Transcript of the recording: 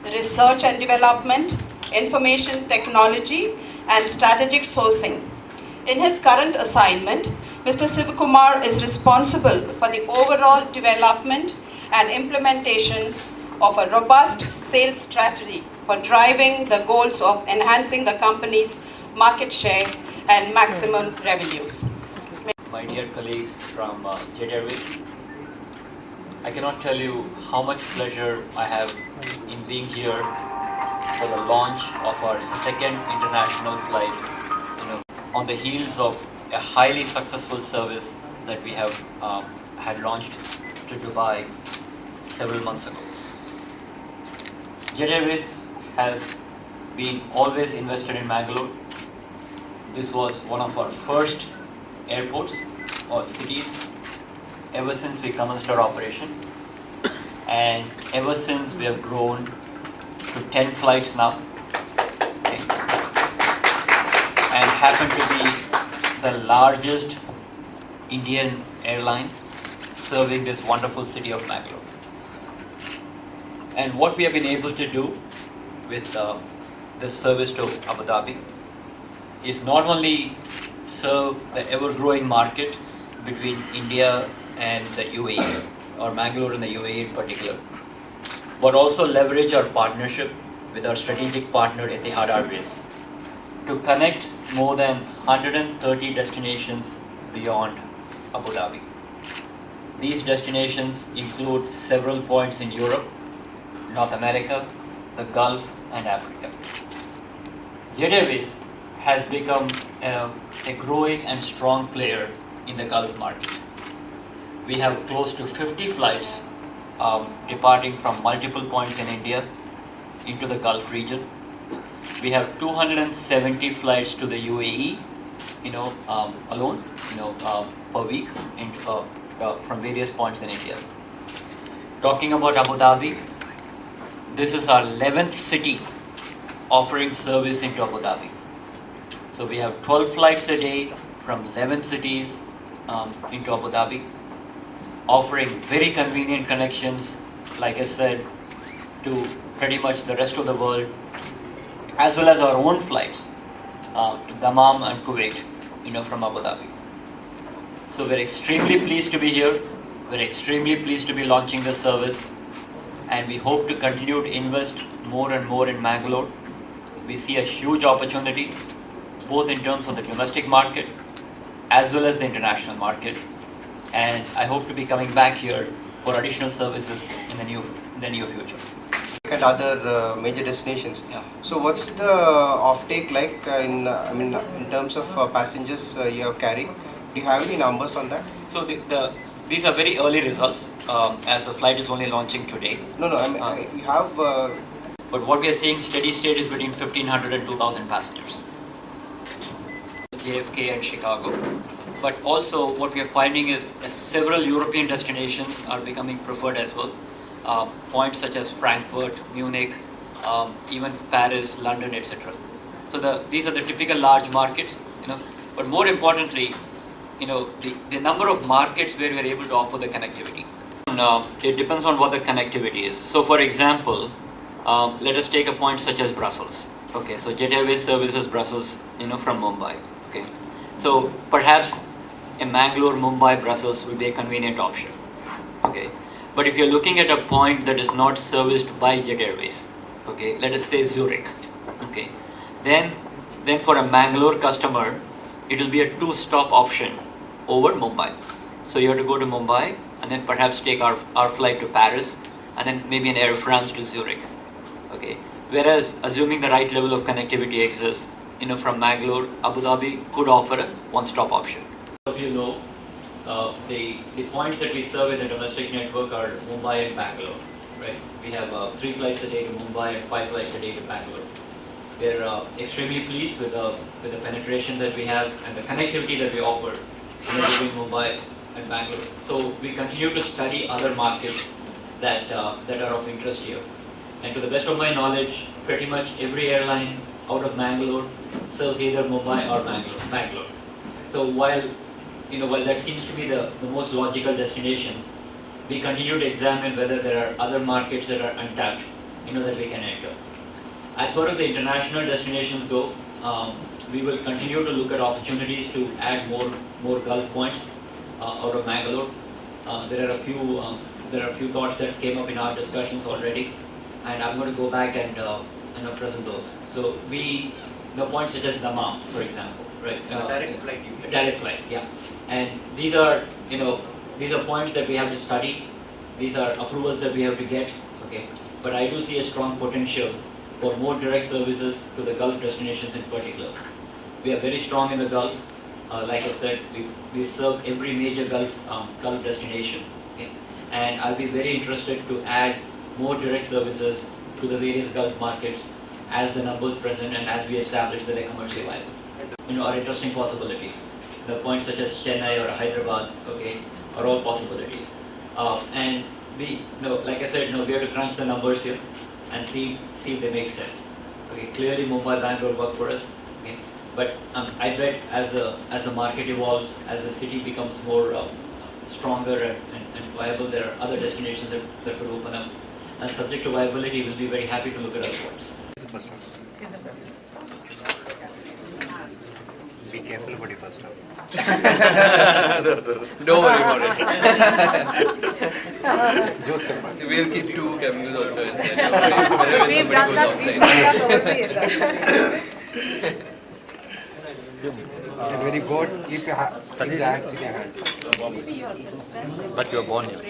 research and development, information technology, and strategic sourcing. In his current assignment, Mr. Sivakumar is responsible for the overall development and implementation of a robust sales strategy for driving the goals of enhancing the company's market share and maximum revenues. My dear colleagues from Jet Airways, I cannot tell you how much pleasure I have in being here for the launch of our second international flight, on the heels of a highly successful service that we have had launched to Dubai several months ago. Jet Airways has been always invested in Mangalore. This was one of our first airports or cities ever since we commenced our operation, and ever since we have grown to 10 flights now, okay, and happen to be the largest Indian airline serving this wonderful city of Bangalore. And what we have been able to do with this service to Abu Dhabi is not only serve the ever-growing market between India and the UAE, or Mangalore and the UAE in particular, but also leverage our partnership with our strategic partner Etihad Airways to connect more than 130 destinations beyond Abu Dhabi. These destinations include several points in Europe, North America, the Gulf, and Africa. Jet Airways has become a growing and strong player in the Gulf market. We have close to 50 flights departing from multiple points in India into the Gulf region. We have 270 flights to the UAE, alone, per week, from various points in India. Talking about Abu Dhabi, this is our 11th city offering service into Abu Dhabi. So we have 12 flights a day from 11 cities into Abu Dhabi, offering very convenient connections, like I said, to pretty much the rest of the world, as well as our own flights to Dammam and Kuwait, from Abu Dhabi. So we're extremely pleased to be here. We're extremely pleased to be launching this service, and we hope to continue to invest more and more in Mangalore. We see a huge opportunity, both in terms of the domestic market as well as the international market, and I hope to be coming back here for additional services in the near future. At other major destinations. Yeah. So what's the offtake like in terms of passengers you are carrying? Do you have any numbers on that? So these are very early results, as the flight is only launching today. No, you have. But what we are seeing steady state is between 1,500 and 2,000 passengers. JFK and Chicago. But also what we are finding is several European destinations are becoming preferred as well. Points such as Frankfurt, Munich, even Paris, London, etc. So these are the typical large markets, But more importantly, the number of markets where we are able to offer the connectivity. It depends on what the connectivity is. So for example, let us take a point such as Brussels. Okay, so Jet Airways services Brussels, from Mumbai. Okay, so perhaps a Mangalore, Mumbai, Brussels will be a convenient option. Okay, but if you're looking at a point that is not serviced by Jet Airways, okay, let us say Zurich. Okay, then for a Mangalore customer, it will be a two-stop option over Mumbai. So you have to go to Mumbai and then perhaps take our flight to Paris and then maybe an Air France to Zurich. Okay. Whereas assuming the right level of connectivity exists, from Mangalore, Abu Dhabi could offer a one-stop option. If you know, the points that we serve in the domestic network are Mumbai and Bangalore, right? We have 3 flights a day to Mumbai and 5 flights a day to Bangalore. We're extremely pleased with the penetration that we have and the connectivity that we offer between Mumbai and Bangalore. So we continue to study other markets that are of interest here. And to the best of my knowledge, pretty much every airline out of Bangalore serves either Mumbai or Bangalore. So while that seems to be the most logical destinations, we continue to examine whether there are other markets that are untapped that we can enter. As far as the international destinations go, we will continue to look at opportunities to add more Gulf points out of Mangalore. There are a few thoughts that came up in our discussions already, and I'm going to go back and present those. So points such as Dammam, for example, right? Direct flight. Direct flight, yeah. And these are points that we have to study. These are approvals that we have to get. Okay, but I do see a strong potential for more direct services to the Gulf destinations in particular. We are very strong in the Gulf. Like I said, we serve every major Gulf destination. Okay? And I'll be very interested to add more direct services to the various Gulf markets as the numbers present and as we establish that they're commercially viable. Are interesting possibilities. The points such as Chennai or Hyderabad, okay, are all possibilities. And like I said, we have to crunch the numbers here and see if they make sense. Okay, clearly Mumbai, Bangalore work for us. Okay, but I bet as the market evolves, as the city becomes more stronger and viable, there are other destinations that could open up. And subject to viability, we'll be very happy to look at other points. Be careful about your first house. Don't worry about it. Jokes apart. We'll keep 2 cameras also inside. Whenever somebody goes outside. Very good. Keep the axe in your hand. But you are born here.